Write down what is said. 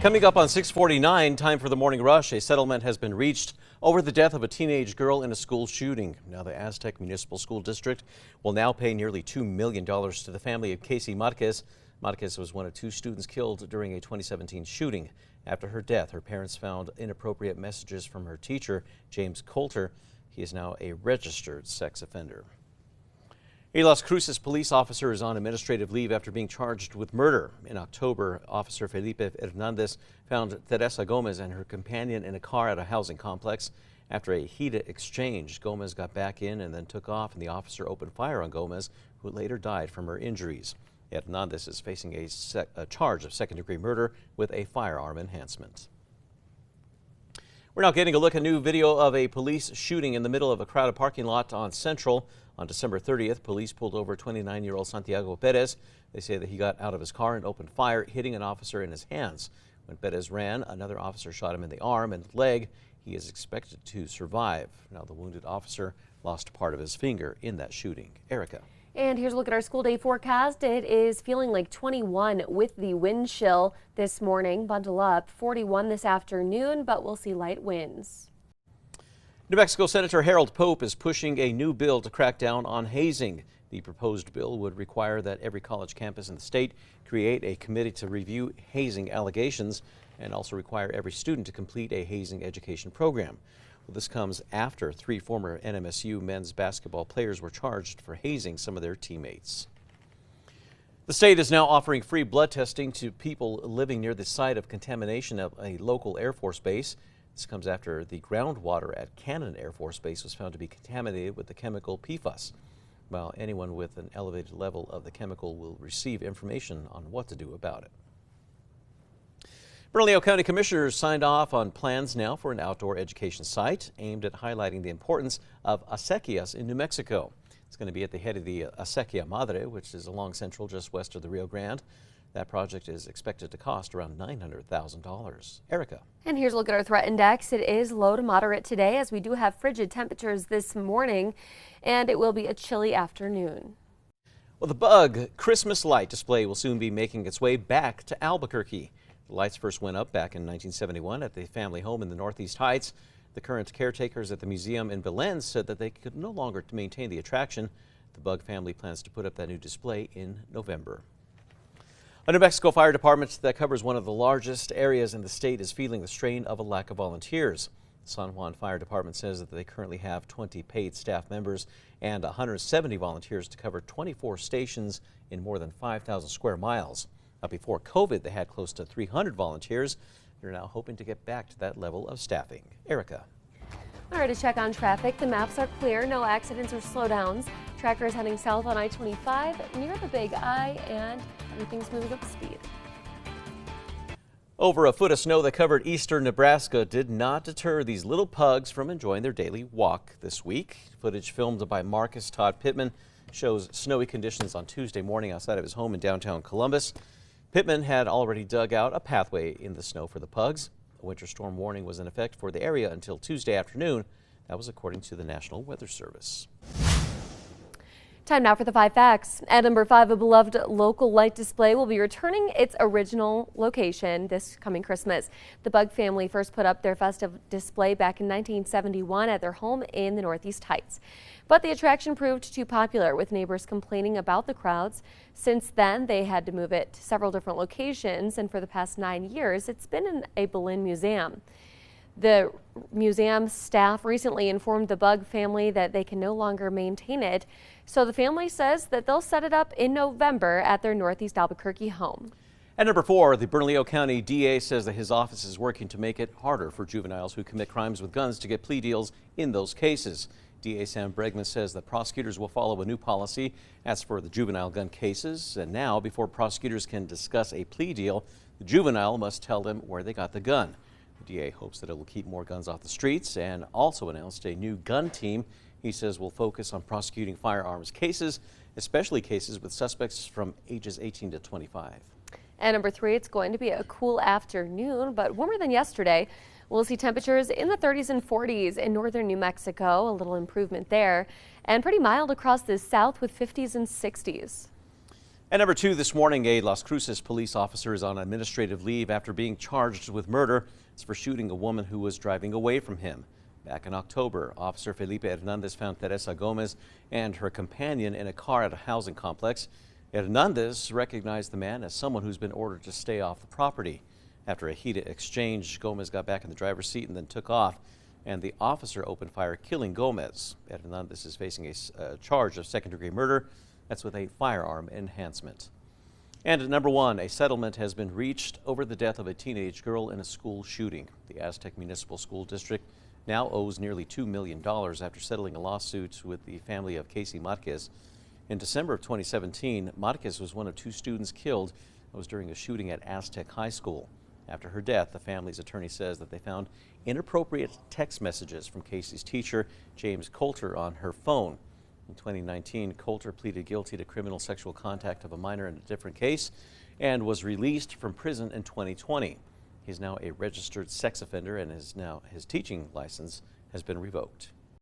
Coming up on 6:49, time for the morning rush. A settlement has been reached over the death of a teenage girl in a school shooting. Now, the Aztec Municipal School District will now pay nearly $2 million to the family of Casey Marquez. Marquez was one of two students killed during a 2017 shooting. After her death, her parents found inappropriate messages from her teacher, James Coulter. He is now a registered sex offender. A Las Cruces police officer is on administrative leave after being charged with murder. In October, Officer Felipe Hernandez found Teresa Gomez and her companion in a car at a housing complex. After a heated exchange, Gomez got back in and then took off, and the officer opened fire on Gomez, who later died from her injuries. Hernandez is facing a charge of second-degree murder with a firearm enhancement. We're now getting a look at new video of a police shooting in the middle of a crowded parking lot on Central. On December 30th, police pulled over 29-year-old Santiago Perez. They say that he got out of his car and opened fire, hitting an officer in his hands. When Perez ran, another officer shot him in the arm and leg. He is expected to survive. Now, the wounded officer lost part of his finger in that shooting. Erica. And here's a look at our school day forecast. It is feeling like 21 with the wind chill this morning. Bundle up. 41 this afternoon, but we'll see light winds. New Mexico Senator Harold Pope is pushing a new bill to crack down on hazing. The proposed bill would require that every college campus in the state create a committee to review hazing allegations and also require every student to complete a hazing education program. Well, this comes after 3 former NMSU men's basketball players were charged for hazing some of their teammates. The state is now offering free blood testing to people living near the site of contamination of a local Air Force base. This comes after the groundwater at Cannon Air Force Base was found to be contaminated with the chemical PFAS. While anyone with an elevated level of the chemical will receive information on what to do about it. Bernalillo County Commissioners signed off on plans now for an outdoor education site aimed at highlighting the importance of acequias in New Mexico. It's going to be at the head of the Acequia Madre, which is along Central just west of the Rio Grande. That project is expected to cost around $900,000. Erica. And here's a look at our threat index. It is low to moderate today, as we do have frigid temperatures this morning, and it will be a chilly afternoon. Well, the Bug Christmas light display will soon be making its way back to Albuquerque. The lights first went up back in 1971 at the family home in the Northeast Heights. The current caretakers at the museum in Belen said that they could no longer maintain the attraction. The Bug family plans to put up that new display in November. A New Mexico fire department that covers one of the largest areas in the state is feeling the strain of a lack of volunteers. The San Juan Fire Department says that they currently have 20 paid staff members and 170 volunteers to cover 24 stations in more than 5,000 square miles. Now, before COVID, they had close to 300 volunteers. They're now hoping to get back to that level of staffing. Erica. All right, to check on traffic, the maps are clear. No accidents or slowdowns. Trackers heading south on I-25 near the Big I, and everything's moving up speed. Over a foot of snow that covered eastern Nebraska did not deter these little pugs from enjoying their daily walk this week. Footage filmed by Marcus Todd Pittman shows snowy conditions on Tuesday morning outside of his home in downtown Columbus. Pittman had already dug out a pathway in the snow for the pugs. A winter storm warning was in effect for the area until Tuesday afternoon. That was according to the National Weather Service. Time now for the 5 facts. At number 5, a beloved local light display will be returning its original location this coming Christmas. The Bug family first put up their festive display back in 1971 at their home in the Northeast Heights. But the attraction proved too popular, with neighbors complaining about the crowds. Since then, they had to move it to several different locations, and for the past 9 years, it's been in a Belen museum. The museum staff recently informed the Bug family that they can no longer maintain it, so the family says that they'll set it up in November at their Northeast Albuquerque home. At number 4, the Bernalillo County DA says that his office is working to make it harder for juveniles who commit crimes with guns to get plea deals in those cases. DA Sam Bregman says that prosecutors will follow a new policy as for the juvenile gun cases, and now before prosecutors can discuss a plea deal, the juvenile must tell them where they got the gun. The DA hopes that it will keep more guns off the streets, and also announced a new gun team he says will focus on prosecuting firearms cases, especially cases with suspects from ages 18 to 25. And number 3, it's going to be a cool afternoon, but warmer than yesterday. We'll see temperatures in the 30s and 40s in northern New Mexico, a little improvement there, and pretty mild across the south with 50s and 60s. And number 2 this morning, a Las Cruces police officer is on administrative leave after being charged with murder. It's for shooting a woman who was driving away from him. Back in October, Officer Felipe Hernandez found Teresa Gomez and her companion in a car at a housing complex. Hernandez recognized the man as someone who's been ordered to stay off the property. After a heated exchange, Gomez got back in the driver's seat and then took off, and the officer opened fire, killing Gomez. Hernandez is facing a charge of second-degree murder. That's with a firearm enhancement. And at number 1, a settlement has been reached over the death of a teenage girl in a school shooting. The Aztec Municipal School District now owes nearly $2 million after settling a lawsuit with the family of KRQE Marquez. In December of 2017, Marquez was one of 2 students killed. It was during a shooting at Aztec High School. After her death, the family's attorney says that they found inappropriate text messages from Casey's teacher, James Coulter, on her phone. In 2019, Coulter pleaded guilty to criminal sexual contact of a minor in a different case and was released from prison in 2020. He's now a registered sex offender, and his teaching license has been revoked.